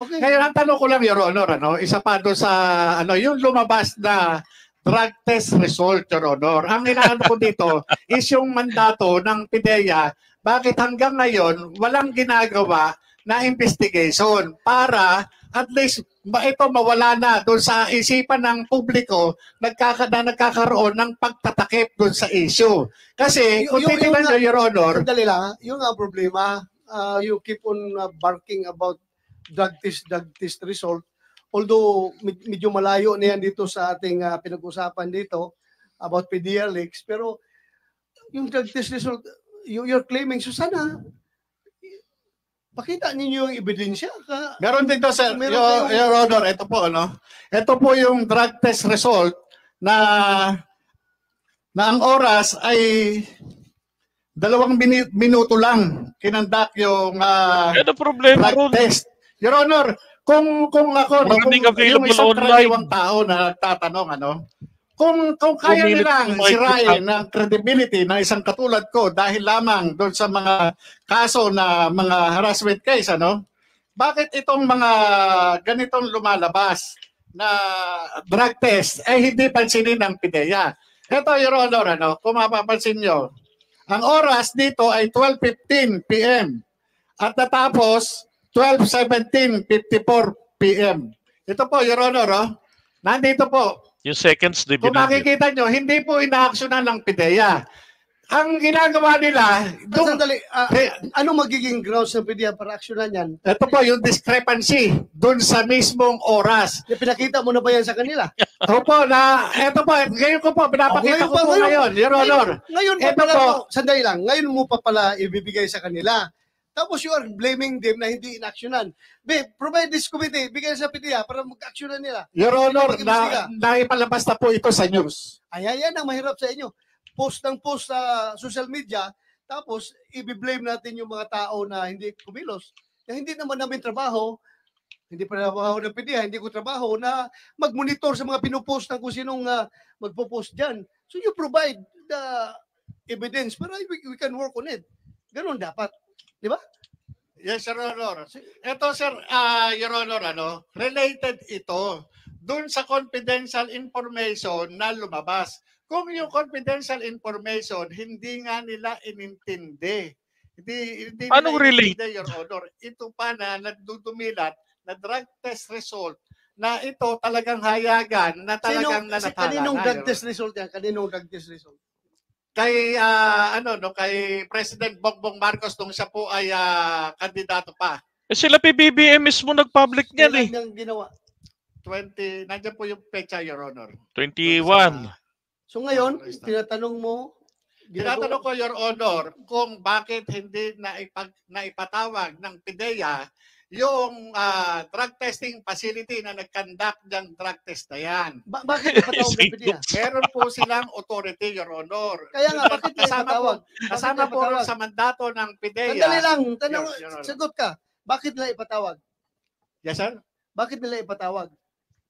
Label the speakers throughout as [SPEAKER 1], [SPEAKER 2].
[SPEAKER 1] Okay.
[SPEAKER 2] Ngayon, ang tanong ko lang, Your Honor, isa pa doon sa yung lumabas na drug test result, Your Honor. Ang inaano ko dito is yung mandato ng PIDEA, bakit hanggang ngayon walang ginagawa na investigation para at least ito mawala na doon sa isipan ng publiko nagkakaroon ng pagtatakip doon sa issue. Kasi kung titignan nyo, Your Honor,
[SPEAKER 1] sandali lang, yung problema, you keep on barking about drug test result. Although medyo malayo na yan dito sa ating pinag-usapan dito about PDLX, pero yung drug test result, you're claiming, so sana pakita ninyo yung ebidensya.
[SPEAKER 2] Meron dito, sir. Your Honor, ito po, ito po yung drug test result na ang oras ay 2 minuto lang kinandak yung drug test. Your Honor, kung ako, yung isang karaniwang tao na nagtatanong, kung kaya nilang sirain ang credibility ng isang katulad ko dahil lamang doon sa mga kaso na mga harassment case, bakit itong mga ganitong lumalabas na drug test ay hindi pansinin ng PIDEA? Ito, Your Honor, kung mapapansin nyo, ang oras dito ay 12:15 p.m. at natapos 12:17:54 p.m. Ito po, Your Honor, nandito po.
[SPEAKER 3] Yung seconds,
[SPEAKER 2] kung makikita nyo, hindi po inaaksyonan ng PIDEA. Ang ginagawa nila,
[SPEAKER 1] ano magiging grounds ng PIDEA para aksyonan yan?
[SPEAKER 2] Ito po, yung discrepancy doon sa mismong oras.
[SPEAKER 1] Pinakita mo na ba yan sa kanila?
[SPEAKER 2] Opo, ito po, ngayon ko po, pinapakita ko po ngayon, Your Honor.
[SPEAKER 1] Ngayon pa pala, sandali lang, ngayon mo pa pala ibibigay sa kanila. Tapos you are blaming them na hindi inaksyonan. Provide this committee, bigay sa PIDEA para mag-aksyonan nila.
[SPEAKER 2] Your Honor, naipalabas na po ito sa news.
[SPEAKER 1] Yan ang mahirap sa inyo. Post ng post sa social media, tapos i-blame natin yung mga tao na hindi kumilos. Na hindi naman namin trabaho, hindi pa trabaho ng PIDEA, hindi ko trabaho na mag-monitor sa mga pinupost ng kung sinong magpo-post dyan. So you provide the evidence para we can work on it. Ganun dapat. Di ba?
[SPEAKER 2] Yes, Your Honor. Ito, sir, Your Honor, related ito dun sa confidential information na lumabas. Kung yung confidential information, hindi nga nila inintindi. Hindi
[SPEAKER 3] anong relate?
[SPEAKER 2] Your Honor. Ito pa na nagdudumilat na drug test result na ito talagang hayagan na talagang nanatala.
[SPEAKER 1] Kaninong drug test result yan? Kaninong drug test result?
[SPEAKER 2] Kay kay President Bongbong Marcos nung siya po ay kandidato pa.
[SPEAKER 3] Sila PBBM mismo nag-public niyan eh.
[SPEAKER 1] Kailan ginawa?
[SPEAKER 2] 20, nandiyan po yung pecha, Your Honor.
[SPEAKER 3] 21.
[SPEAKER 1] So ngayon, tinatanong mo,
[SPEAKER 2] tinatanong ko, Your Honor, kung bakit hindi naipatawag ng PIDEA yung drug testing facility na nag-conduct ng drug test na yan.
[SPEAKER 1] Bakit ipatawag ng PIDEA?
[SPEAKER 2] Meron po silang authority, Your Honor.
[SPEAKER 1] Kaya nga, bakit ipatawag?
[SPEAKER 2] Kasama po sa mandato ng PIDEA.
[SPEAKER 1] Sandali lang, sagot ka. Bakit nila ipatawag?
[SPEAKER 2] Yes, sir?
[SPEAKER 1] Bakit nila ipatawag?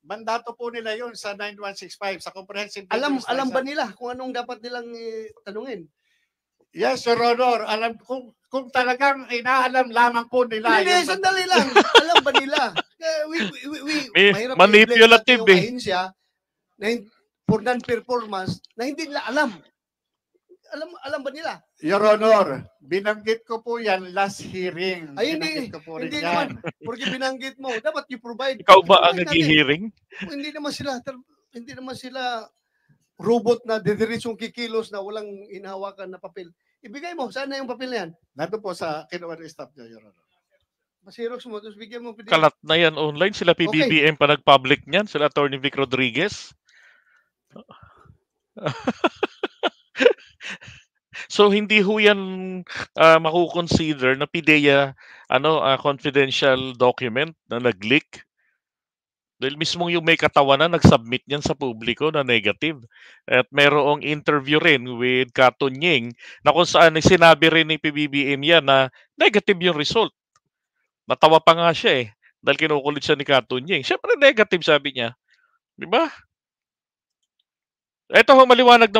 [SPEAKER 2] Mandato po nila yun sa 9165, sa comprehensive.
[SPEAKER 1] Alam ba nila kung anong dapat nilang tanungin?
[SPEAKER 2] Yes, Your Honor. Alam kung talagang inaalam lamang po nila.
[SPEAKER 1] Hindi, sandali lang. Alam ba nila?
[SPEAKER 3] Manipulative eh.
[SPEAKER 1] For non-performance na hindi nila alam. Alam ba nila?
[SPEAKER 2] Your Honor, binanggit ko po yan last hearing.
[SPEAKER 1] Ay, hindi naman. Porque binanggit mo, dapat you provide.
[SPEAKER 3] Ikaw ba ang nag-hearing?
[SPEAKER 1] Hindi naman sila robot na didiritsong kikilos na walang inahawakan na papel. Ibigay mo, saan na yung papel na yan?
[SPEAKER 2] Nandun po sa kinuha ng staff niyo, Your Honor.
[SPEAKER 1] Masirox mo, tapos bigyan mo.
[SPEAKER 3] Kalat na yan online. Sila PBBM pa nag-public niyan. Sila Attorney Vic Rodriguez. So hindi ho yan makukonsider na PIDEA confidential document na nag-leak. Dahil mismong yung may katawan na nag-submit niyan sa publiko na negative. At merong interview rin with Katunying na kung saan sinabi rin ni PBBM yan na negative yung result. Natawa pa nga siya eh. Dahil kinukulit siya ni Katunying. Siyempre negative sabi niya. Diba? Ito ho, maliwanag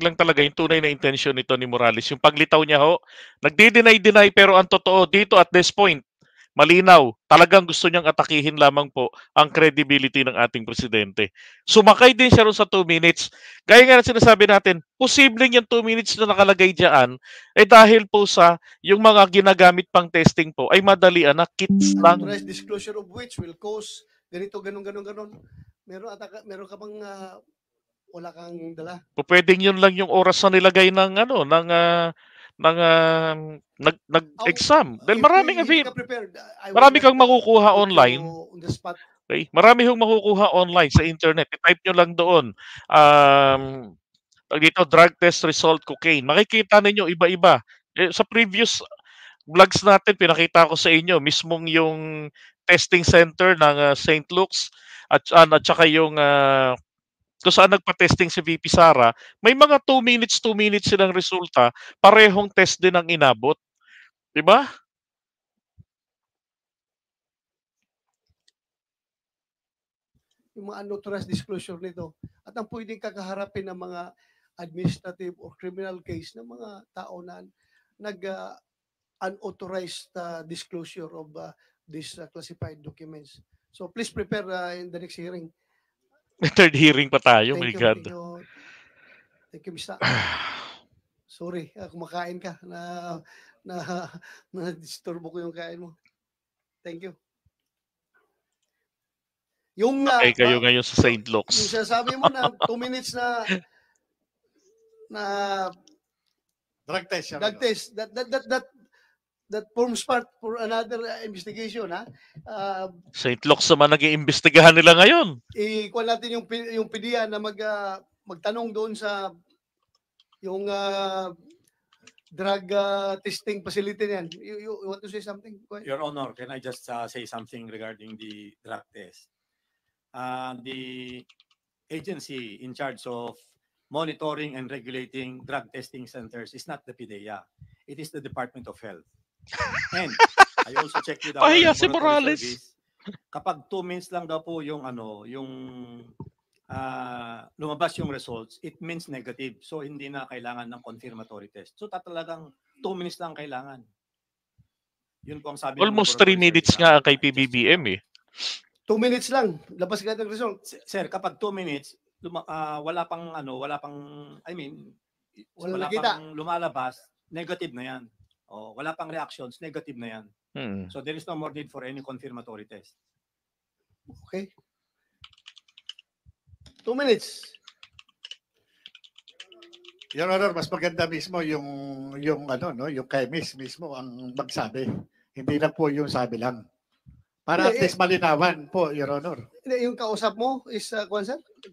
[SPEAKER 3] lang talaga yung tunay na intention nito ni Morales. Yung paglitaw niya ho, nagdi-deny pero ang totoo dito at this point, malinaw, talagang gusto niyang atakihin lamang po ang credibility ng ating presidente. Sumakay din siya ron sa 2 minutes. Gaya nga ng sinasabi natin, posibleng yung 2 minutes na nakalagay diyan dahil po sa yung mga ginagamit pang testing po ay madalian na kits lang.
[SPEAKER 1] Unauthorized disclosure of which will cause ganito, ganon. Meron ka bang wala kang dala?
[SPEAKER 3] Pwedeng yun lang yung oras na nilagay ng nag-exam. Dahil marami kang makukuha online.
[SPEAKER 1] On the spot.
[SPEAKER 3] Okay? Marami hong makukuha online sa internet. I-type nyo lang doon. Dito, drug test result cocaine. Makikita ninyo iba-iba. Sa previous vlogs natin, pinakita ko sa inyo, mismong yung testing center ng St. Luke's at saka yung kung saan nagpa-testing si VP Sara, may mga 2 minutes silang resulta, parehong test din ang inabot. Diba?
[SPEAKER 1] Yung mga unauthorized disclosure nito. At ang pwedeng kakaharapin ng mga administrative or criminal case ng mga tao na unauthorized disclosure of these classified documents. So please prepare in the next hearing.
[SPEAKER 3] Third hearing pa tayo, my God.
[SPEAKER 1] Thank you, Mr. Sorry, kumakain ka na disturbo ko yung kain mo. Thank you. Yung
[SPEAKER 3] kayo ngayon sa St. Luke's.
[SPEAKER 1] Yung sasabi mo na 2 minutes na
[SPEAKER 2] drug test.
[SPEAKER 1] That forms part for another investigation, ha?
[SPEAKER 3] St. Luke's naman nag-iimbestigahan nila ngayon.
[SPEAKER 1] Ikuha natin yung PDEA na magtanong doon sa yung drug testing facility niyan. You want to say something?
[SPEAKER 4] Your Honor, can I just say something regarding the drug test? The agency in charge of monitoring and regulating drug testing centers is not the PDEA. It is the Department of Health. And I also checked with our
[SPEAKER 3] si Morales.
[SPEAKER 4] Service. Kapag 2 minutes lang daw po yung lumabas yung results, it means negative. So hindi na kailangan ng confirmatory test. So talagang 2 minutes lang kailangan. Yun po ang sabi.
[SPEAKER 3] Almost 3 minutes nga kay PBBM eh.
[SPEAKER 1] 2 minutes lang, labas ka ng result.
[SPEAKER 4] Sir, kapag 2 minutes, wala pang lumalabas, negative na yan. O wala pang reactions, negative na yan. So there is no more need for any confirmatory test.
[SPEAKER 1] Okay. 2 minutes.
[SPEAKER 2] Your Honor, mas maganda mismo yung chemist mismo ang magsabi. Hindi lang po yung sabi lang. Para at least malinawan po, Your Honor.
[SPEAKER 1] Yung kausap mo is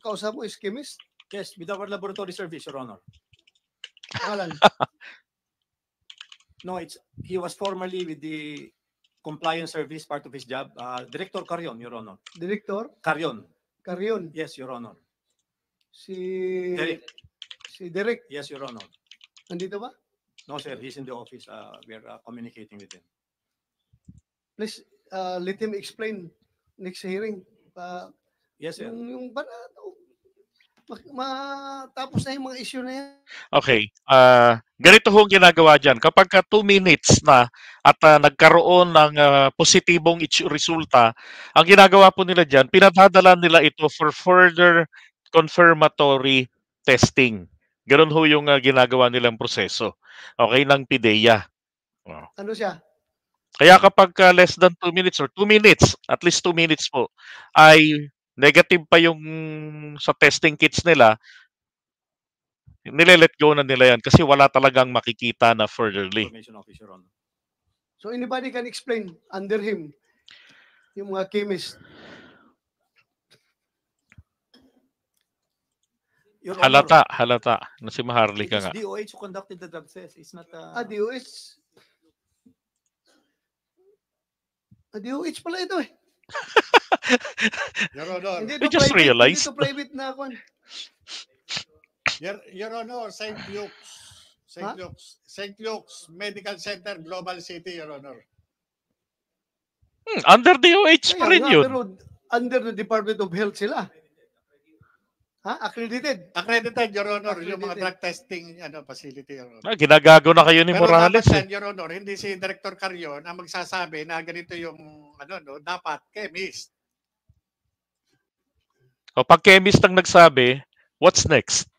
[SPEAKER 1] kausap mo is chemist?
[SPEAKER 4] Yes, with our laboratory service, Your Honor. No, he was formerly with the compliance service, part of his job. Director Carion, Your Honor.
[SPEAKER 1] Director?
[SPEAKER 4] Carion.
[SPEAKER 1] Yes,
[SPEAKER 4] Your Honor.
[SPEAKER 1] Derek. Si Derek?
[SPEAKER 4] Yes, Your Honor.
[SPEAKER 1] Nandito ba?
[SPEAKER 4] No, sir. He's in the office. We are communicating with him.
[SPEAKER 1] Please, let him explain next hearing.
[SPEAKER 4] Yes, sir.
[SPEAKER 1] Yung matapos na yung mga issue na yan.
[SPEAKER 3] Okay. Ganito hong ginagawa dyan. Kapag 2 minutes na at nagkaroon ng positibong resulta, ang ginagawa po nila dyan, pinadadala nila ito for further confirmatory testing. Ganun ho yung ginagawa nilang proseso. Okay, ng PDEA.
[SPEAKER 1] Ano siya?
[SPEAKER 3] Kaya kapag less than 2 minutes or 2 minutes, at least 2 minutes po, ay negative pa yung sa testing kits nila, nile-let go na nila yan kasi wala talagang makikita na furtherly.
[SPEAKER 1] So anybody can explain under him yung mga chemist?
[SPEAKER 3] Halata na si Maharlika nga.
[SPEAKER 4] DOH who conducted the drug test. It's not
[SPEAKER 1] DOH. DOH pala ito eh.
[SPEAKER 2] Your Honor.
[SPEAKER 3] I just realized.
[SPEAKER 1] Hindi ito private na ako.
[SPEAKER 2] Your Honor, St. Luke's Medical Center, Global City, Your Honor.
[SPEAKER 3] Under DOH pa rin yun.
[SPEAKER 1] Pero under the Department of Health sila. Accredited.
[SPEAKER 2] Accredited, Your Honor, yung mga
[SPEAKER 1] Accredited.
[SPEAKER 2] drug testing facility, Your Honor.
[SPEAKER 3] Ginagago na kayo ni
[SPEAKER 2] Pero
[SPEAKER 3] Morales.
[SPEAKER 2] dapat yan, Your Honor, hindi si Director Carion ang magsasabi na ganito yung dapat chemist.
[SPEAKER 3] O pag chemist ang nagsabi, what's next?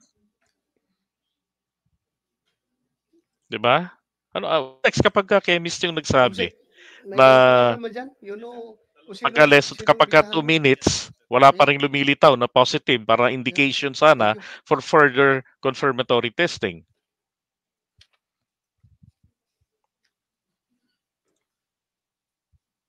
[SPEAKER 3] 'Di ba? Ano next kapag chemist yung nagsabi? Kapag 2 minutes, wala pa ring lumilitaw na positive para indication sana for further confirmatory testing.